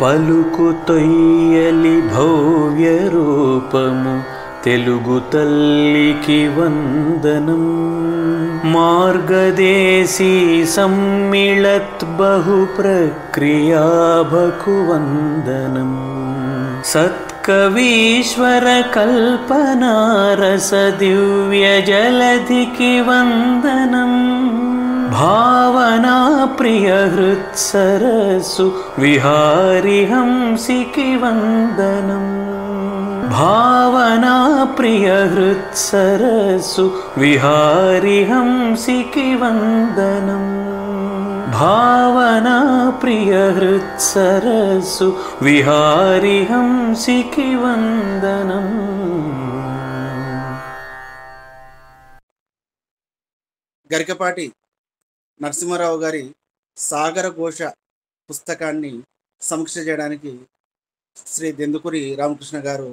పలుకు తొయ్యలి భవ్య రూపము తెలుగు తల్లికి వందనం. మార్గదేశీ సమ్మిళత్ బహు ప్రక్రియాభకు వందనం. సత్కవీశ్వర కల్పనారస దివ్య జలధికి వందనం. భావనా ప్రియ హృత్సరసు విహారి హంసికి వందనం. భావనా ప్రియ హృత్సరసు విహారి హంసికి వందనం. భావనా ప్రియ హృత్సరసు విహారి హంసికి వందనం. గరికపాటి నరసింహారావు గారి సాగర ఘోష పుస్తకాన్ని సమీక్ష చేయడానికి శ్రీ దెందుకూరి రామకృష్ణ గారు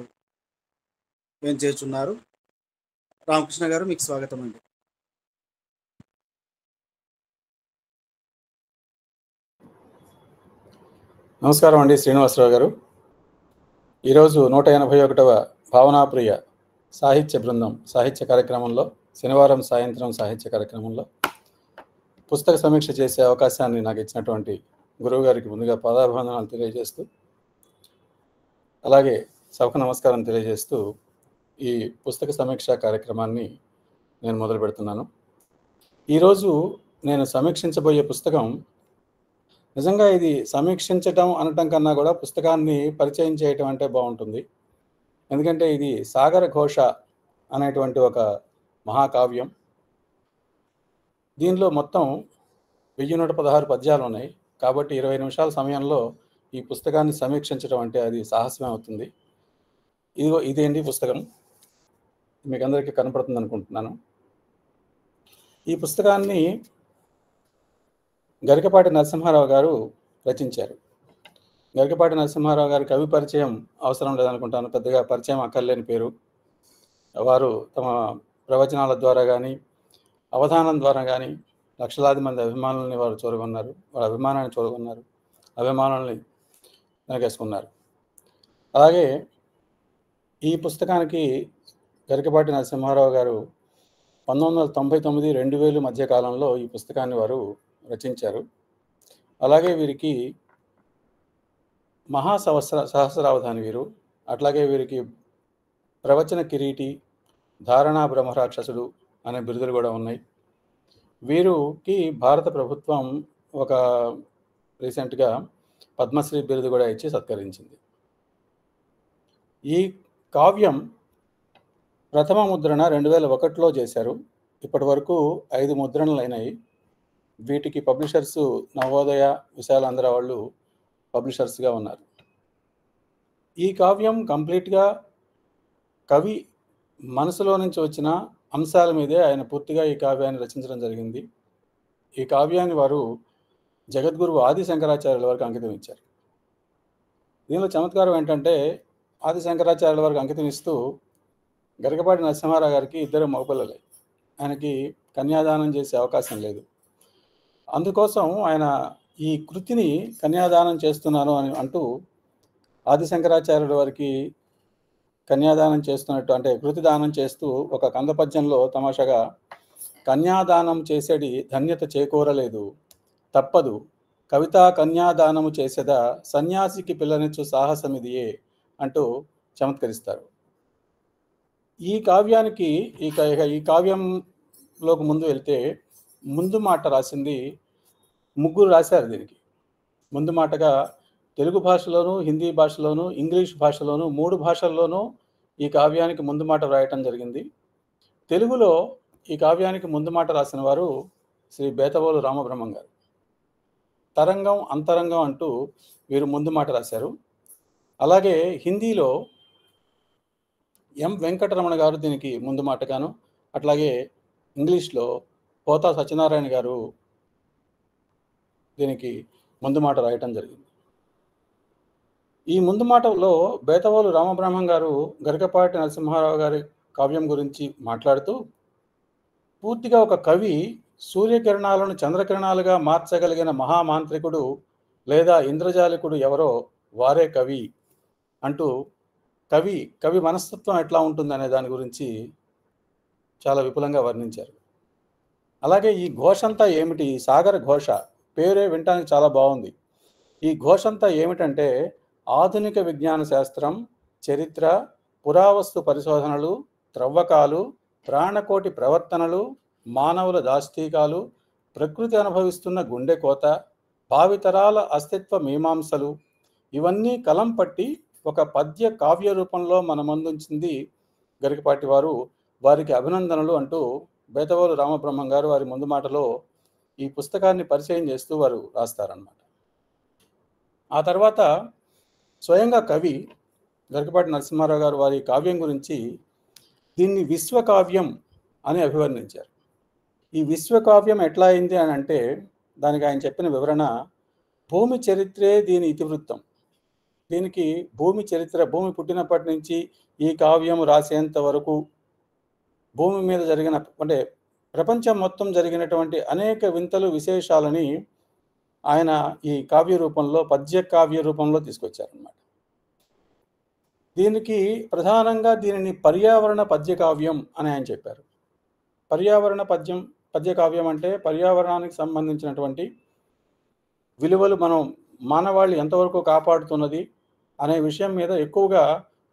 చేస్తున్నారు. రామకృష్ణ గారు, మీకు స్వాగతం అండి. నమస్కారం అండి శ్రీనివాసరావు గారు. ఈరోజు 181వ భావనాప్రియ సాహిత్య బృందం సాహిత్య కార్యక్రమంలో శనివారం సాయంత్రం సాహిత్య కార్యక్రమంలో పుస్తక సమీక్ష చేసే అవకాశాన్ని నాకు ఇచ్చినటువంటి గురువు గారికి ముందుగా పాదాభివందనాలు తెలియజేస్తూ, అలాగే సభకు నమస్కారం తెలియజేస్తూ ఈ పుస్తక సమీక్ష కార్యక్రమాన్ని నేను మొదలు పెడుతున్నాను. ఈరోజు నేను సమీక్షించబోయే పుస్తకం నిజంగా ఇది సమీక్షించటం అనటం కన్నా కూడా పుస్తకాన్ని పరిచయం చేయటం అంటే బాగుంటుంది. ఎందుకంటే ఇది సాగర ఘోష అనేటువంటి ఒక మహాకావ్యం. దీనిలో మొత్తం 1116 పద్యాలు ఉన్నాయి. కాబట్టి 20 నిమిషాల సమయంలో ఈ పుస్తకాన్ని సమీక్షించడం అంటే అది సాహసమే అవుతుంది. ఇదేంటి పుస్తకం మీకు అందరికీ కనపడుతుంది అనుకుంటున్నాను. ఈ పుస్తకాన్ని గరికపాటి నరసింహారావు గారు రచించారు. గరికపాటి నరసింహారావు గారి కవి పరిచయం అవసరం లేదనుకుంటాను, పెద్దగా పరిచయం అక్కర్లేని పేరు. వారు తమ ప్రవచనాల ద్వారా కానీ అవధానం ద్వారా కానీ లక్షలాది మంది అభిమానులని వారు చూరగొన్నారు. వారి అభిమానాన్ని చూరగొన్నారు, అభిమానుల్ని వెనకేసుకున్నారు. అలాగే ఈ పుస్తకానికి గరికపాటి నరసింహారావు గారు 1999-2000 మధ్య కాలంలో ఈ పుస్తకాన్ని వారు రచించారు. అలాగే వీరికి సహస్రావధాని వీరు, అట్లాగే వీరికి ప్రవచన కిరీటి, ధారణా బ్రహ్మరాక్షసుడు అనే బిరుదులు కూడా ఉన్నాయి. వీరికి భారత ప్రభుత్వం ఒక రీసెంట్గా పద్మశ్రీ బిరుదు కూడా ఇచ్చి సత్కరించింది. ఈ కావ్యం ప్రథమ ముద్రణ 2001లో చేశారు. ఇప్పటి వరకు 5 ముద్రణలు అయినాయి. వీటికి పబ్లిషర్స్ నవోదయ, విశాలాంధ్ర వాళ్ళు పబ్లిషర్స్గా ఉన్నారు. ఈ కావ్యం కంప్లీట్గా కవి మనసులో నుంచి వచ్చిన అంశాల మీదే ఆయన పూర్తిగా ఈ కావ్యాన్ని రచించడం జరిగింది. ఈ కావ్యాన్ని వారు జగద్గురువు ఆది శంకరాచార్యుల వారికి అంకితం ఇచ్చారు. దీనిలో చమత్కారం ఏంటంటే ఆది శంకరాచార్యుల వారికి అంకితం ఇస్తూ గరికపాటి నరసింహారావు గారికి 2 మగపిల్లలే. ఆయనకి కన్యాదానం చేసే అవకాశం లేదు. అందుకోసం ఆయన ఈ కృతిని కన్యాదానం చేస్తున్నాను అని అంటూ ఆది శంకరాచార్యుల వారికి కన్యాదానం చేస్తున్నట్టు, అంటే కృతి దానం చేస్తూ ఒక కందపద్యంలో తమాషగా కన్యాదానం చేసేడి ధన్యత చేకూరలేదు, తప్పదు కవితా కన్యాదానము చేసేదా సన్యాసికి పిల్లనిచ్చు సాహసమిదియే అంటూ చమత్కరిస్తారు. ఈ కావ్యానికి ఈ కావ్యంలోకి ముందు వెళ్తే ముందు మాట రాసింది ముగ్గురు రాశారు. దీనికి ముందు మాటగా తెలుగు భాషలోను, హిందీ భాషలోను, ఇంగ్లీష్ భాషలోను 3 భాషల్లోనూ ఈ కావ్యానికి ముందు మాట రాయటం జరిగింది. తెలుగులో ఈ కావ్యానికి ముందు మాట రాసిన వారు శ్రీ బేతవోలు రామబ్రహ్మం గారు. తరంగం, అంతరంగం అంటూ వీరు ముందు మాట రాశారు. అలాగే హిందీలో ఎం వెంకటరమణ గారు దీనికి ముందు మాటగాను, అట్లాగే ఇంగ్లీష్లో పోతా సత్యనారాయణ గారు దీనికి ముందు మాట రాయటం జరిగింది. ఈ ముందు మాటలో బేతవోలు రామబ్రహ్మం గారు గరికపాటి నరసింహారావు గారి కావ్యం గురించి మాట్లాడుతూ, పూర్తిగా ఒక కవి సూర్యకిరణాలను చంద్రకిరణాలుగా మార్చగలిగిన మహామాంత్రికుడు లేదా ఇంద్రజాలికుడు ఎవరో వారే కవి అంటూ కవి మనస్తత్వం ఎట్లా ఉంటుందనే దాని గురించి చాలా విపులంగా వర్ణించారు. అలాగే ఈ ఘోషంతా ఏమిటి? సాగర ఘోష పేరే వినటానికి చాలా బాగుంది. ఈ ఘోషంతా ఏమిటంటే ఆధునిక విజ్ఞాన శాస్త్రం, చరిత్ర, పురావస్తు పరిశోధనలు, త్రవ్వకాలు, ప్రాణకోటి ప్రవర్తనలు, మానవుల దాష్టీకాలు, ప్రకృతి అనుభవిస్తున్న గుండెకోత, భావితరాల అస్తిత్వ మీమాంసలు, ఇవన్నీ కలం పట్టి ఒక పద్య కావ్య రూపంలో మన ముందుంచింది గరికపాటి వారు. వారికి అభినందనలు అంటూ బేతవోలు రామబ్రహ్మం గారు వారి ముందు మాటలో ఈ పుస్తకాన్ని పరిచయం చేస్తూ వారు రాస్తారన్నమాట. ఆ తర్వాత స్వయంగా కవి గరికపాటి నరసింహారావు గారు వారి కావ్యం గురించి దీన్ని విశ్వకావ్యం అని అభివర్ణించారు. ఈ విశ్వకావ్యం ఎట్లా అయింది అని అంటే దానికి ఆయన చెప్పిన వివరణ, భూమి చరిత్రే దీని ఇతివృత్తం. దీనికి భూమి చరిత్ర, భూమి పుట్టినప్పటి నుంచి ఈ కావ్యం రాసేంత వరకు భూమి మీద జరిగిన అంటే ప్రపంచం మొత్తం జరిగినటువంటి అనేక వింతలు విశేషాలని ఆయన ఈ కావ్య రూపంలో, పద్య కావ్య రూపంలో తీసుకొచ్చారన్నమాట. దీనికి ప్రధానంగా దీనిని పర్యావరణ పద్య కావ్యం అని ఆయన చెప్పారు. పర్యావరణ పద్య కావ్యం అంటే పర్యావరణానికి సంబంధించినటువంటి విలువలు మనం మానవాళి ఎంతవరకు కాపాడుతున్నది అనే విషయం మీద ఎక్కువగా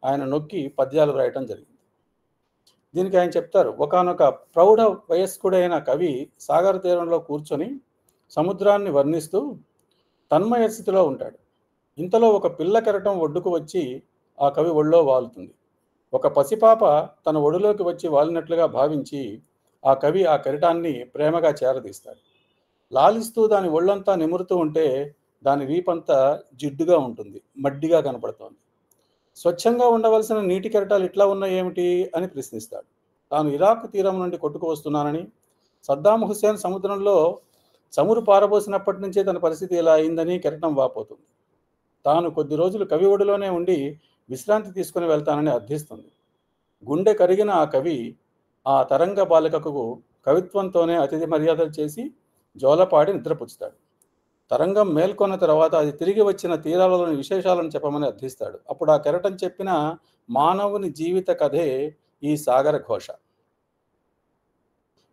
ఆయన నొక్కి పద్యాలు రాయటం జరిగింది. దీనికి ఆయన చెప్తారు, ఒకానొక ప్రౌఢ వయస్కుడైన కవి సాగర తీరంలో కూర్చొని సముద్రాన్ని వర్ణిస్తూ తన్మయ స్థితిలో ఉంటాడు. ఇంతలో ఒక పిల్ల కెరటం ఒడ్డుకు వచ్చి ఆ కవి ఒళ్ళో వాలుతుంది. ఒక పసిపాప తన ఒడిలోకి వచ్చి వాలినట్లుగా భావించి ఆ కవి ఆ కెరటాన్ని ప్రేమగా చేరదీస్తాడు. లాలిస్తూ దాని ఒళ్ళంతా నిమురుతూ ఉంటే దాని వీపంతా జిడ్డుగా ఉంటుంది, మడ్డిగా కనపడుతోంది. స్వచ్ఛంగా ఉండవలసిన నీటి కెరటాలు ఇట్లా ఉన్నాయేమిటి అని ప్రశ్నిస్తాడు. తాను ఇరాక్ తీరం నుండి కొట్టుకు వస్తున్నానని, సద్దాం హుస్సేన్ సముద్రంలో చమురు పారబోసినప్పటి నుంచే తన పరిస్థితి ఇలా అయిందని కెరటం వాపోతుంది. తాను కొద్ది రోజులు కవి ఒడిలోనే ఉండి విశ్రాంతి తీసుకుని వెళ్తానని అర్థిస్తుంది. గుండె కరిగిన ఆ కవి ఆ తరంగ బాలికకు కవిత్వంతోనే అతిథి మర్యాదలు చేసి జోలపాడి నిద్రపుచ్చుతాడు. తరంగం మేల్కొన్న తర్వాత అది తిరిగి వచ్చిన తీరాలలోని విశేషాలను చెప్పమని అర్థిస్తాడు. అప్పుడు ఆ కెరటం చెప్పిన మానవుని జీవిత కథే ఈ సాగర ఘోష.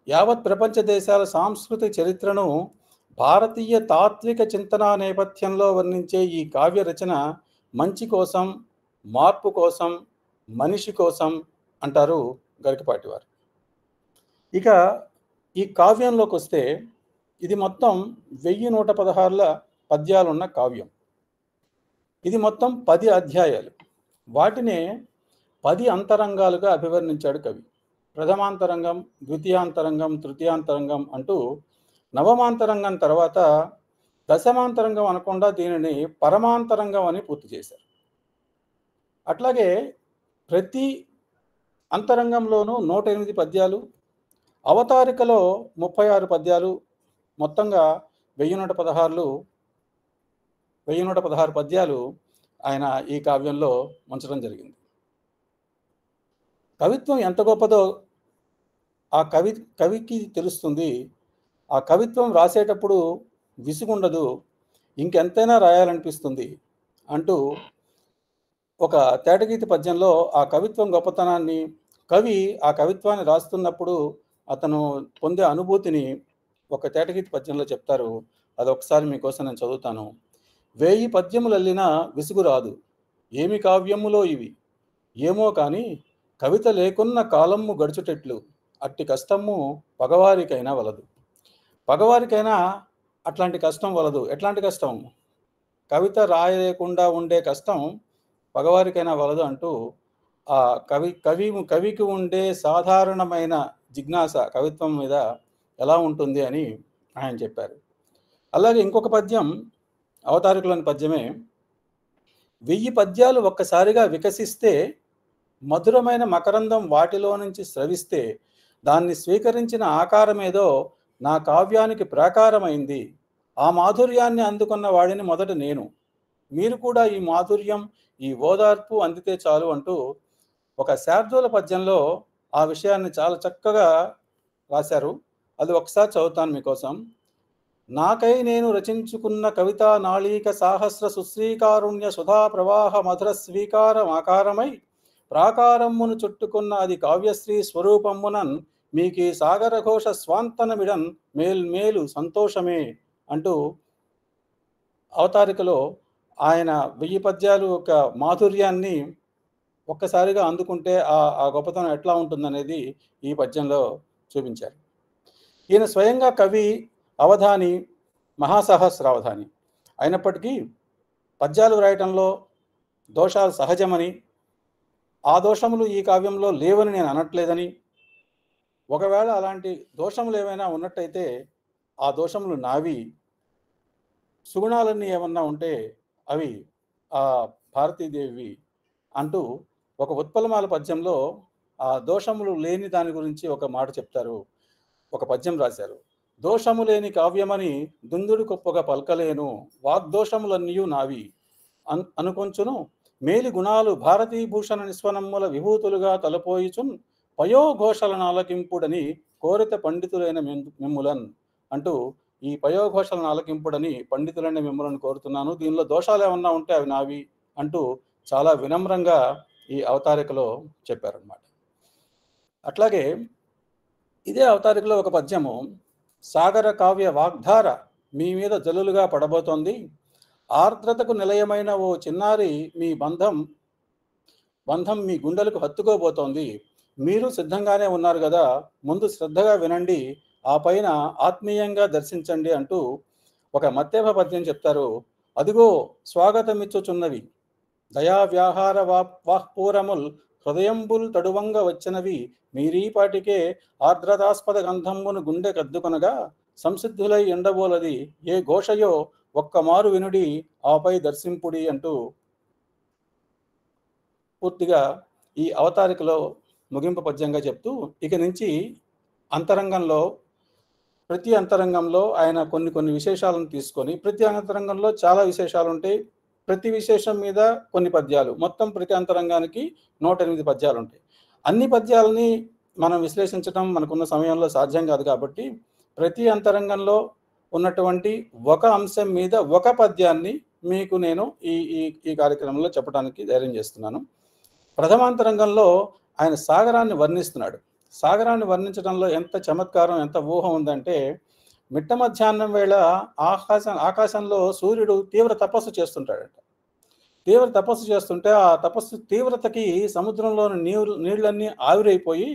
యావత్ ప్రపంచ దేశాల సాంస్కృతిక చరిత్రను భారతీయ తాత్విక చింతన నేపథ్యంలో వర్ణించే ఈ కావ్య రచన మంచి కోసం, మార్పు కోసం, మనిషి కోసం అంటారు గరికపాటి వారు. ఇక ఈ కావ్యంలోకి వస్తే ఇది మొత్తం 1116 పద్యాలున్న కావ్యం. ఇది మొత్తం 10 అధ్యాయాలు. వాటినే 10 అంతరంగాలుగా అభివర్ణించాడు కవి. ప్రథమాంతరంగం, ద్వితీయాంతరంగం, తృతీయాంతరంగం అంటూ నవమాంతరంగం తర్వాత దశమాంతరంగం అనకుండా దీనిని పరమాంతరంగం అని పూర్తి చేశారు. అట్లాగే ప్రతి అంతరంగంలోనూ 108 పద్యాలు, అవతారికలో 36 పద్యాలు, మొత్తంగా 1116 పద్యాలు ఆయన ఈ కావ్యంలో ఉంచడం జరిగింది. కవిత్వం ఎంత గొప్పదో ఆ కవికి తెలుస్తుంది. ఆ కవిత్వం రాసేటప్పుడు విసుగుండదు, ఇంకెంతైనా రాయాలనిపిస్తుంది అంటూ ఒక తేటగీతి పద్యంలో ఆ కవిత్వం గొప్పతనాన్ని, కవి ఆ కవిత్వాన్ని రాస్తున్నప్పుడు అతను పొందే అనుభూతిని ఒక తేటగీతి పద్యంలో చెప్తారు. అదొకసారి మీకోసం నేను చదువుతాను. 1000 పద్యములల్లినా విసుగు రాదు, ఏమి కావ్యములో ఇవి, ఏమో కానీ కవిత లేకున్న కాలము గడుచుటెట్లు, అట్టి కష్టము పగవారికైనా వలదు. పగవారికైనా అట్లాంటి కష్టం వలదు. ఎట్లాంటి కష్టం? కవిత రాయలేకుండా ఉండే కష్టం పగవారికైనా వలదు అంటూ ఆ కవికి ఉండే సాధారణమైన జిజ్ఞాస కవిత్వం మీద ఎలా ఉంటుంది అని ఆయన చెప్పారు. అలాగే ఇంకొక పద్యం అవతారికలోని పద్యమే, 1000 పద్యాలు ఒక్కసారిగా వికసిస్తే, మధురమైన మకరందం వాటిలో నుంచి స్రవిస్తే, దాన్ని స్వీకరించిన ఆకారమేదో నా కావ్యానికి ప్రాకారమైంది. ఆ మాధుర్యాన్ని అందుకున్న వాడిని మొదట నేను. మీరు కూడా ఈ మాధుర్యం, ఈ ఓదార్పు అందితే చాలు అంటూ ఒక శార్దూల పద్యంలో ఆ విషయాన్ని చాలా చక్కగా రాశారు. అది ఒకసారి చదువుతాను మీకోసం. నాకై నేను రచించుకున్న కవితా నాళీక సాహస్ర సుశ్రీకారుణ్య సుధా ప్రవాహ మధుర స్వీకారం ఆకారమై ప్రాకారమ్మును చుట్టుకున్న అది కావ్యశ్రీ స్వరూపమ్మునన్ మీకీ సాగర ఘోష స్వాంతనమిడన్ మేల్మేలు సంతోషమే అంటూ అవతారికలో ఆయన 1000 పద్యాలు ఒక మాధుర్యాన్ని ఒక్కసారిగా అందుకుంటే ఆ గొప్పతనం ఎట్లా ఉంటుందనేది ఈ పద్యంలో చూపించారు. ఈయన స్వయంగా కవి, అవధాని, మహాసహస్రావధాని అయినప్పటికీ పద్యాలు రాయటంలో దోషాలు సహజమని, ఆ దోషములు ఈ కావ్యంలో లేవని నేను అనట్లేదని, ఒకవేళ అలాంటి దోషములు ఏమైనా ఉన్నట్టయితే ఆ దోషములు నావి, సుగుణాలన్నీ ఏమన్నా ఉంటే అవి ఆ భారతీదేవి అంటూ ఒక ఉత్పలమాల పద్యంలో ఆ దోషములు లేని దాని గురించి ఒక మాట చెప్తారు. ఒక పద్యం రాశారు. దోషము లేని కావ్యమని దుందుడు గొప్పగా పల్కలేను, వాగ్దోషములన్నీయు నావి అనుకొంచును మేలి గుణాలు భారతీభూషణ నిస్వనమ్ముల విభూతులుగా తలపోయిచున్ పయోఘోషలను ఆలకింపుడని కోరిత పండితులైన మిమ్ములన్ అంటూ ఈ పయోఘోషలను ఆలకింపుడని పండితులైన మిమ్ములను కోరుతున్నాను, దీనిలో దోషాలు ఏమన్నా ఉంటే అవి నావి అంటూ చాలా వినమ్రంగా ఈ అవతారికలో చెప్పారనమాట. అట్లాగే ఇదే అవతారికలో ఒక పద్యము, సాగర కావ్య వాగ్ధార మీ మీద జల్లులుగా పడబోతోంది, ఆర్ద్రతకు నిలయమైన ఓ చిన్నారి మీ బంధం మీ గుండెలకు హత్తుకోబోతోంది, మీరు సిద్ధంగానే ఉన్నారు కదా, ముందు శ్రద్ధగా వినండి, ఆ పైన ఆత్మీయంగా దర్శించండి అంటూ ఒక మత్తేభ పద్యం చెప్తారు. అదిగో స్వాగతమిచ్చుచున్నవి దయా వ్యాహార వాహ్పూరముల్ హృదయంబుల్ తడువంగ వచ్చినవి, మీరీపాటికే ఆర్ద్రతాస్పద గంధమ్మును గుండె కద్దుకొనగా సంసిద్ధులై ఎండబోలది ఏ ఘోషయో ఒక్కమారు వినుడి ఆపై దర్శింపుడి అంటూ పూర్తిగా ఈ అవతారికలో ముగింపు పద్యంగా చెప్తూ, ఇక నుంచి అంతరంగంలో ప్రతి అంతరంగంలో ఆయన కొన్ని విశేషాలను తీసుకొని, ప్రతి అంతరంగంలో చాలా విశేషాలు ఉంటాయి, ప్రతి విశేషం మీద కొన్ని పద్యాలు, మొత్తం ప్రతి అంతరంగానికి 108 పద్యాలు ఉంటాయి. అన్ని పద్యాలని మనం విశ్లేషించడం మనకున్న సమయంలో సాధ్యం కాదు కాబట్టి ప్రతి అంతరంగంలో ఉన్నటువంటి ఒక అంశం మీద ఒక పద్యాన్ని మీకు నేను ఈ కార్యక్రమంలో చెప్పడానికి ధైర్యం చేస్తున్నాను. ప్రథమాంతరంగంలో ఆయన సాగరాన్ని వర్ణిస్తున్నాడు. సాగరాన్ని వర్ణించడంలో ఎంత చమత్కారం, ఎంత ఊహ ఉందంటే, మిట్ట మధ్యాహ్నం వేళ ఆకాశంలో సూర్యుడు తీవ్ర తపస్సు చేస్తుంటాడట. తీవ్ర తపస్సు చేస్తుంటే ఆ తపస్సు తీవ్రతకి సముద్రంలోని నీళ్ళన్నీ ఆవిరైపోయి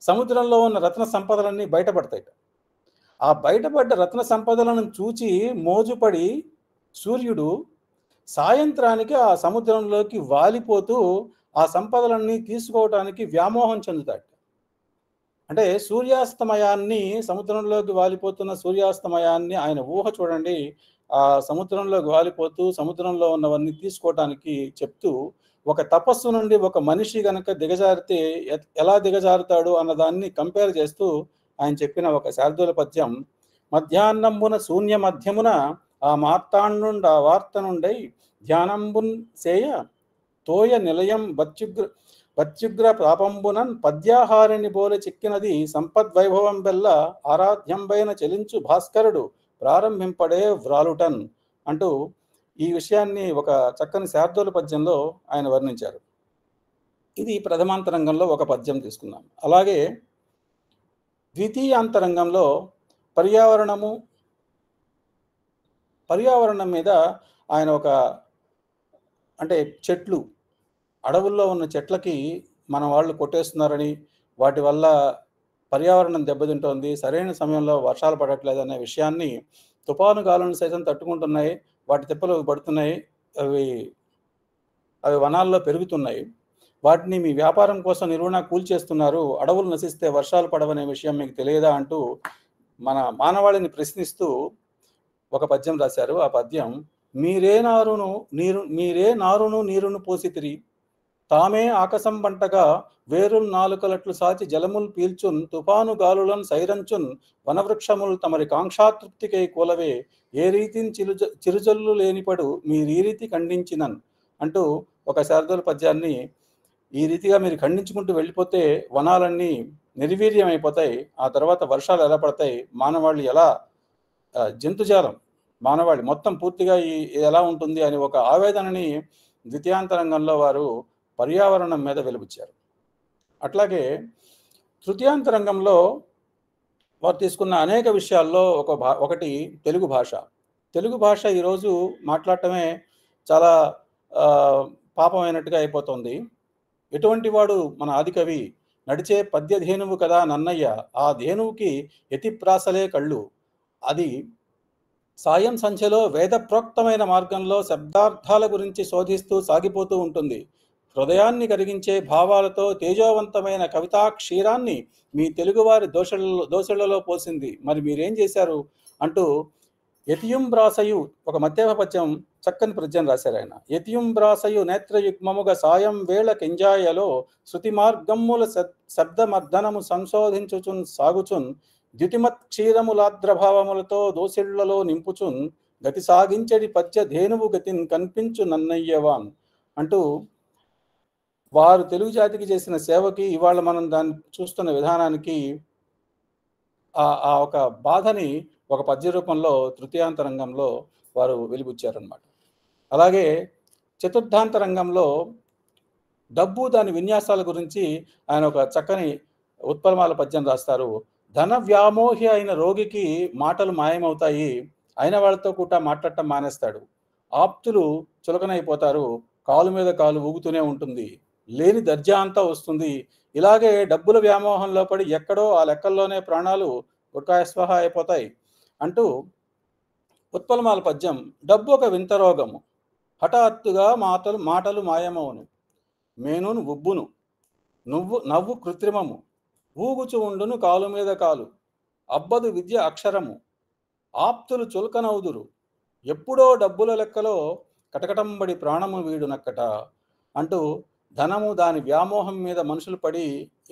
సముద్రంలో ఉన్న రత్న సంపదలన్నీ బయటపడతాయి. ఆ బయటపడ్డ రత్న సంపదలను చూచి మోజుపడి సూర్యుడు సాయంత్రానికి ఆ సముద్రంలోకి వాలిపోతూ ఆ సంపదలన్నీ తీసుకోవటానికి వ్యామోహం చెందుతాడు. అంటే సూర్యాస్తమయాన్ని, సముద్రంలోకి వాలిపోతున్న సూర్యాస్తమయాన్ని ఆయన ఊహ చూడండి. ఆ సముద్రంలోకి వాలిపోతూ సముద్రంలో ఉన్నవన్నీ తీసుకోవటానికి చెప్తూ, ఒక తపస్సు నుండి ఒక మనిషి గనక దిగజారితే ఎలా దిగజారుతాడు అన్నదాన్ని కంపేర్ చేస్తూ ఆయన చెప్పిన ఒక శార్దూల పద్యం, మధ్యాహ్నంబున శూన్య మధ్యమున ఆ మార్తాండుండ ఆ వార్త నుండై ధ్యానంబున్ సేయ తోయ నిలయం బత్యుగ్ర పాపంబునన్ పద్యాహారిని బోలె చిక్కినది సంపద్వైభవం బెల్ల ఆరాధ్యంబైన చెలించు భాస్కరుడు ప్రారంభింపడే వ్రాలుటన్ అంటూ ఈ విషయాన్ని ఒక చక్కని శార్దూల పద్యంలో ఆయన వర్ణించారు. ఇది ప్రథమాంతరంగంలో ఒక పద్యం తీసుకున్నాం. అలాగే ద్వితీయాంతరంగంలో పర్యావరణం మీద ఆయన అంటే చెట్లు, అడవుల్లో ఉన్న చెట్లకి మన వాళ్ళు కొట్టేస్తున్నారని, వాటి వల్ల పర్యావరణం దెబ్బతింటోంది, సరైన సమయంలో వర్షాలు పడట్లేదు అనే విషయాన్ని, తుఫాను గాలులను సైతం తట్టుకుంటున్నాయి, వాటి తిప్పలు పడుతున్నాయి, అవి వనాల్లో పెరుగుతున్నాయి, వాటిని మీ వ్యాపారం కోసం నిలువునా కూల్చేస్తున్నారు, అడవులు నశిస్తే వర్షాలు పడవనే విషయం మీకు తెలియదా అంటూ మన మానవాళిని ప్రశ్నిస్తూ ఒక పద్యం రాశారు. ఆ పద్యం, మీరే నారును నీరును పోసితిరి, తామే ఆకాశం పంటగా వేరుల్ నాలుకలట్లు సాచి జలముల్ పీల్చున్ తుఫాను గాలులను సైరంచున్ వనవృక్షములు తమరి కాంక్షాతృప్తికై కూలవే ఏ రీతిని చిరుజల్లు లేనిపడు మీరీ రీతి ఖండించినన్ అంటూ ఒక శార్దూల పద్యాన్ని, ఈ రీతిగా మీరు ఖండించుకుంటూ వెళ్ళిపోతే వనాలన్నీ నిర్వీర్యం అయిపోతాయి, ఆ తర్వాత వర్షాలు ఎలా పడతాయి, మానవాళ్ళు ఎలా జంతుజాలం మానవాళి మొత్తం పూర్తిగా ఎలా ఉంటుంది అని ఒక ఆవేదనని ద్వితీయాంతరంగంలో వారు పర్యావరణం మీద వెలుబుచ్చారు. అట్లాగే తృతీయాంతరంగంలో వారు తీసుకున్న అనేక విషయాల్లో ఒకటి తెలుగు భాష. తెలుగు భాష ఈరోజు మాట్లాడటమే చాలా పాపమైనట్టుగా అయిపోతుంది. ఎటువంటి వాడు మన ఆదికవి నడిచే పద్య ధేనువు కదా నన్నయ్య, ఆ ధేనువుకి యతిప్రాసలే కళ్ళు, అది సాయం సంఖ్యలో వేదప్రోక్తమైన మార్గంలో శబ్దార్థాల గురించి శోధిస్తూ సాగిపోతూ ఉంటుంది. హృదయాన్ని కరిగించే భావాలతో తేజోవంతమైన కవితా క్షీరాన్ని మీ తెలుగువారి దోశలలో పోసింది, మరి మీరేం చేశారు అంటూ యతియుం బ్రాసయు ఒక మధ్యమ పద్యం చక్కని పద్యం రాశారు ఆయన. యతియుం బ్రాసయు నేత్రయుగ్మముగా సాయం వేళ కెంజాయలో శృతి మార్గమ్ముల శబ్దమర్ధనము సంశోధించుచున్ సాగుచున్ ద్యుతిమత్ క్షీరములాద్రభావములతో దోసిళ్లలో నింపుచున్ గతి సాగించడి పద్య ధేనువు గతిని కనిపించు నన్నయ్యవాన్ అంటూ వారు తెలుగు జాతికి చేసిన సేవకి ఇవాళ మనం దాన్ని చూస్తున్న విధానానికి ఆ ఒక బాధని ఒక పద్య రూపంలో తృతీయాంతరంగంలో వారు వెలిబుచ్చారనమాట. అలాగే చతుర్థాంతరంగంలో డబ్బు దాని విన్యాసాల గురించి ఆయన ఒక చక్కని ఉత్పలమాల పద్యం రాస్తారు. ధన వ్యామోహి అయిన రోగికి మాటలు మాయమవుతాయి, అయిన వాళ్ళతో కూడా మాట్లాడటం మానేస్తాడు. ఆప్తులు చులకనైపోతారు, కాలు మీద కాలు ఊగుతూనే ఉంటుంది, లేని దర్జా అంతా వస్తుంది. ఇలాగే డబ్బుల వ్యామోహంలో పడి ఎక్కడో ఆ లెక్కల్లోనే ప్రాణాలు గుట్కాయస్వహ అయిపోతాయి అంటూ ఉత్పలమాల పద్యం. డబ్బు ఒక వింత రోగము, హఠాత్తుగా మాటలు మాయమవును, మేనును ఉబ్బును, నవ్వు కృత్రిమము, ఊగుచు ఉండును కాలు మీద కాలు, అబ్బదు విద్య అక్షరము, ఆప్తులు చులకనవుదురు, ఎప్పుడో డబ్బుల లెక్కలో కటకటంబడి ప్రాణము వీడునక్కట అంటూ ధనము దాని వ్యామోహం మీద మనుషులు పడి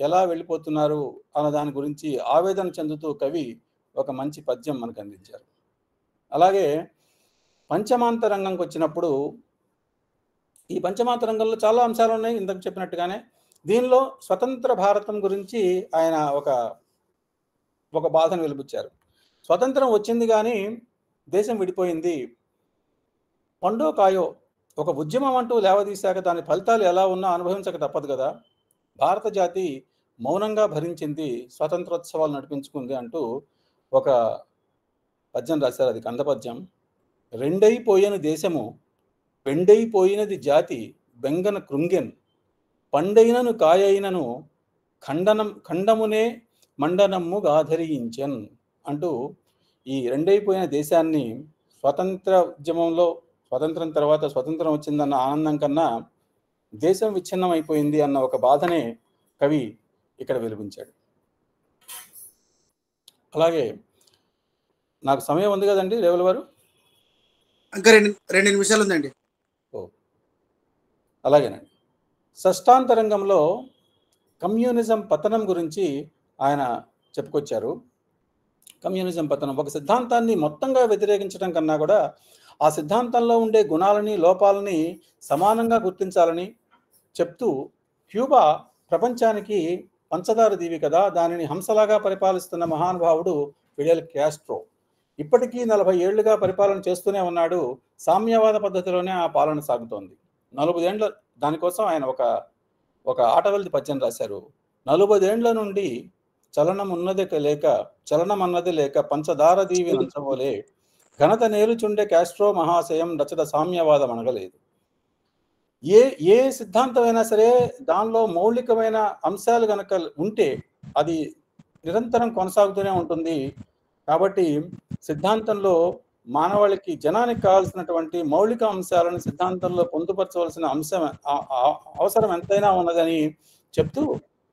ఎలా వెళ్ళిపోతున్నారు అన్న దాని గురించి ఆవేదన చెందుతూ కవి ఒక మంచి పద్యం మనకు అందించారు. అలాగే పంచమాంతరంగంకి వచ్చినప్పుడు ఈ పంచమాంతరంగంలో చాలా అంశాలు ఉన్నాయి ఇంతకు చెప్పినట్టుగానే. దీనిలో స్వతంత్ర భారతం గురించి ఆయన ఒక బాధను వెలిబుచ్చారు. స్వతంత్రం వచ్చింది కానీ దేశం విడిపోయింది, పండో కాయో ఒక ఉద్యమం అంటూ లేవదీశాక దాని ఫలితాలు ఎలా ఉన్నా అనుభవించక తప్పదు కదా. భారత జాతి మౌనంగా భరించింది, స్వాతంత్రోత్సవాలు నడిపించుకుంది అంటూ ఒక పద్యం రాశారు. అది కందపద్యం. రెండైపోయిన దేశము పెండైపోయినది జాతి బెంగన కృంగెన్, పండైనను కాయైనను ఖండమునే మండనమ్ము గాధరించెన్ అంటూ ఈ రెండైపోయిన దేశాన్ని స్వతంత్ర ఉద్యమంలో స్వతంత్రం తర్వాత స్వతంత్రం వచ్చిందన్న ఆనందం కన్నా దేశం విచ్ఛిన్నం అయిపోయింది అన్న ఒక బాధనే కవి ఇక్కడ వెలిగించాడు. అలాగే నాకు సమయం ఉంది కదండి రేవుల వారు? ఇంకా రెండు నిమిషాలు ఉందండి. అలాగేనండి. షష్టాంతరంగంలో కమ్యూనిజం పతనం గురించి ఆయన చెప్పుకొచ్చారు. కమ్యూనిజం పతనం ఒక సిద్ధాంతాన్ని మొత్తంగా వ్యతిరేకించడం కన్నా కూడా ఆ సిద్ధాంతంలో ఉండే గుణాలని లోపాలని సమానంగా గుర్తించాలని చెప్తూ క్యూబా ప్రపంచానికి పంచదార దీవి కదా, దానిని హంసలాగా పరిపాలిస్తున్న మహానుభావుడు ఫిడెల్ క్యాస్ట్రో ఇప్పటికీ 40 ఏళ్లుగా పరిపాలన చేస్తూనే ఉన్నాడు. సామ్యవాద పద్ధతిలోనే ఆ పాలన సాగుతోంది. 40 ఏళ్ల దానికోసం ఆయన ఒక ఆటవల్లి పద్యం రాశారు. 40 ఏళ్ల నుండి చలనం అన్నది లేక పంచదార దీవి నంచబోలే, ఘనత నేలుచుండే క్యాస్ట్రో మహాశయం రచన సామ్యవాదం అనగలేదు. ఏ సిద్ధాంతమైనా సరే దానిలో మౌలికమైన అంశాలు కనుక ఉంటే అది నిరంతరం కొనసాగుతూనే ఉంటుంది. కాబట్టి సిద్ధాంతంలో మానవాళికి జనానికి కావాల్సినటువంటి మౌలిక అంశాలను సిద్ధాంతంలో పొందుపరచవలసిన అవసరం ఎంతైనా ఉన్నదని చెప్తూ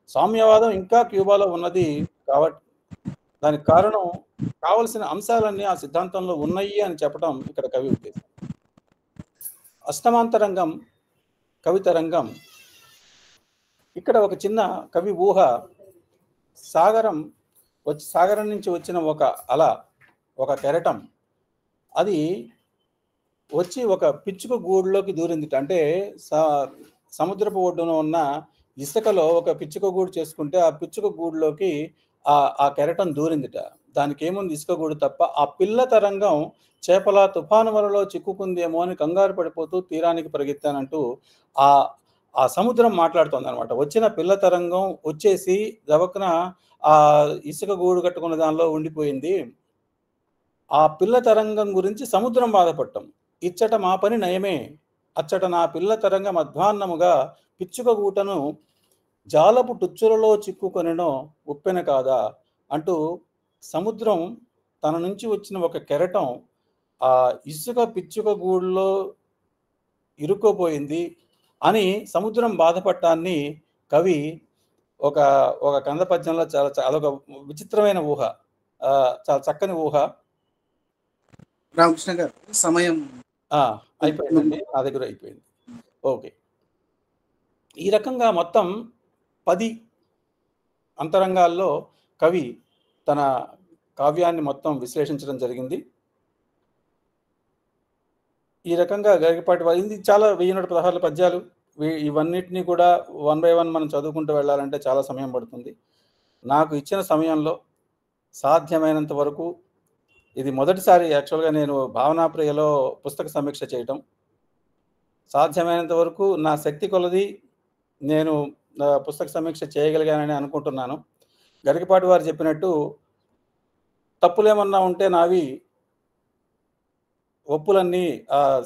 సామ్యవాదం ఇంకా క్యూబాలో ఉన్నది కాబట్టి దానికి కారణం కావలసిన అంశాలన్నీ ఆ సిద్ధాంతంలో ఉన్నాయి అని చెప్పడం ఇక్కడ కవి ఉద్దేశం. అష్టమాంతరంగం కవితరంగం. ఇక్కడ ఒక చిన్న కవి ఊహ, సాగరం నుంచి వచ్చిన ఒక అల, ఒక కెరటం, అది వచ్చి ఒక పిచ్చుక గూడులోకి దూరింది. అంటే సముద్రపు ఒడ్డున ఉన్న ఇసుకలో ఒక పిచ్చుక గూడు చేసుకుంటే ఆ పిచ్చుక గూడులోకి ఆ కెరటం దూరిందిట. దానికి ఏముంది ఇసుక గూడు తప్ప. ఆ పిల్ల తరంగం చేపల తుఫాను వలలో చిక్కుకుందేమో అని కంగారు పడిపోతూ తీరానికి పరిగెత్తానంటూ ఆ ఆ సముద్రం మాట్లాడుతోందనమాట. వచ్చిన పిల్ల తరంగం వచ్చేసి గబక్కున ఆ ఇసుక గూడు కట్టుకున్న దానిలో ఉండిపోయింది. ఆ పిల్ల తరంగం గురించి సముద్రం బాధపడటం. ఇచ్చట మా పని నయమే, అచ్చట నా పిల్ల తరంగం అధ్వాన్నముగా పిచ్చుక గూటను జాలపు టుచ్చులలో చిక్కుకొనెనో ఉప్పెన కాదా అంటూ సముద్రం తన నుంచి వచ్చిన ఒక కెరటం ఆ ఇసుక పిచ్చుక గూడులో ఇరుక్కుపోయింది అని సముద్రం బాధపడటాన్ని కవి ఒక ఒక కంద పద్యంలో అదొక విచిత్రమైన ఊహ, చాలా చక్కని ఊహ. రామకృష్ణ గారు సమయం అయిపోయిందండి, నా దగ్గర అయిపోయింది. ఓకే, ఈ రకంగా మొత్తం 10 అంతరంగాల్లో కవి తన కావ్యాన్ని మొత్తం విశ్లేషించడం జరిగింది. ఈ రకంగా గరికపాటి వారి ఇది చాలా 1116 పద్యాలు. ఇవన్నిటినీ కూడా 1 by 1 మనం చదువుకుంటూ వెళ్ళాలంటే చాలా సమయం పడుతుంది. నాకు ఇచ్చిన సమయంలో సాధ్యమైనంత వరకు, ఇది మొదటిసారి యాక్చువల్గా నేను భావనాప్రియలో పుస్తక సమీక్ష చేయటం, సాధ్యమైనంత వరకు నా శక్తి కొలది నేను పుస్తక సమీక్ష చేయగలిగానని అనుకుంటున్నాను. గరికపాటి వారు చెప్పినట్టు తప్పులేమన్నా ఉంటే నావి, ఒప్పులన్నీ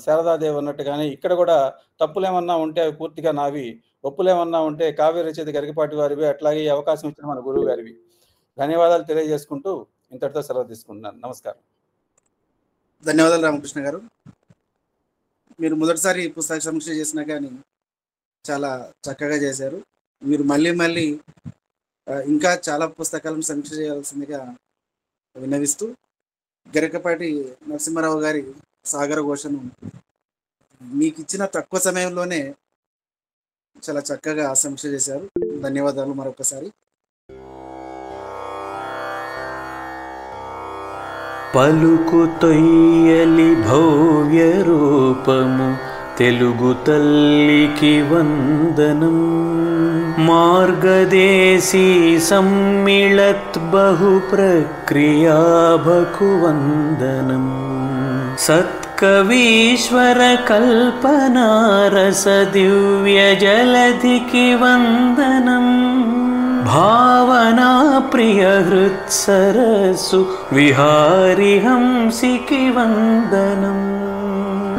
శారదాదేవి అన్నట్టుగానే ఇక్కడ కూడా తప్పులేమన్నా ఉంటే అవి పూర్తిగా నావి, ఒప్పులేమన్నా ఉంటే కావ్య రచయిత గరికపాటి వారివి, అట్లాగే అవకాశం ఇచ్చిన మన గురువు గారివి. ధన్యవాదాలు తెలియజేసుకుంటూ ఇంతటితో సెలవు తీసుకుంటున్నాను. నమస్కారం. ధన్యవాదాలు రామకృష్ణ గారు. మీరు మొదటిసారి పుస్తక సమీక్ష చేసినా కానీ చాలా చక్కగా చేశారు. మీరు మళ్ళీ ఇంకా చాలా పుస్తకాలను సమీక్ష చేయాల్సిందిగా విన్నవిస్తూ, గరికపాటి నరసింహారావు గారి సాగర ఘోషను మీకు ఇచ్చిన తక్కువ సమయంలోనే చాలా చక్కగా సమీక్ష చేశారు. ధన్యవాదాలు మరొకసారి. పలుకు తొయ్యలి భవ్య రూపము తెలుగు తల్లికి వందనం. మార్గదేశీ సమ్మిళత్ బహు ప్రక్రియాభకు వందనం. సత్కవీశ్వర కల్పనారస దివ్య జలధికి వందనం. భావనా ప్రియ హృత్సరసు విహారి హంసికి వందనం.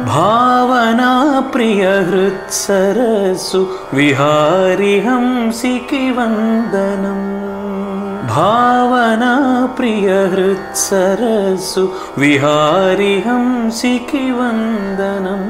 భావనా ప్రియ హృత్సరసు విహారి హంసికి వందనం. భావనా ప్రియ హృత్సరసు విహారి హంసికి వందనం.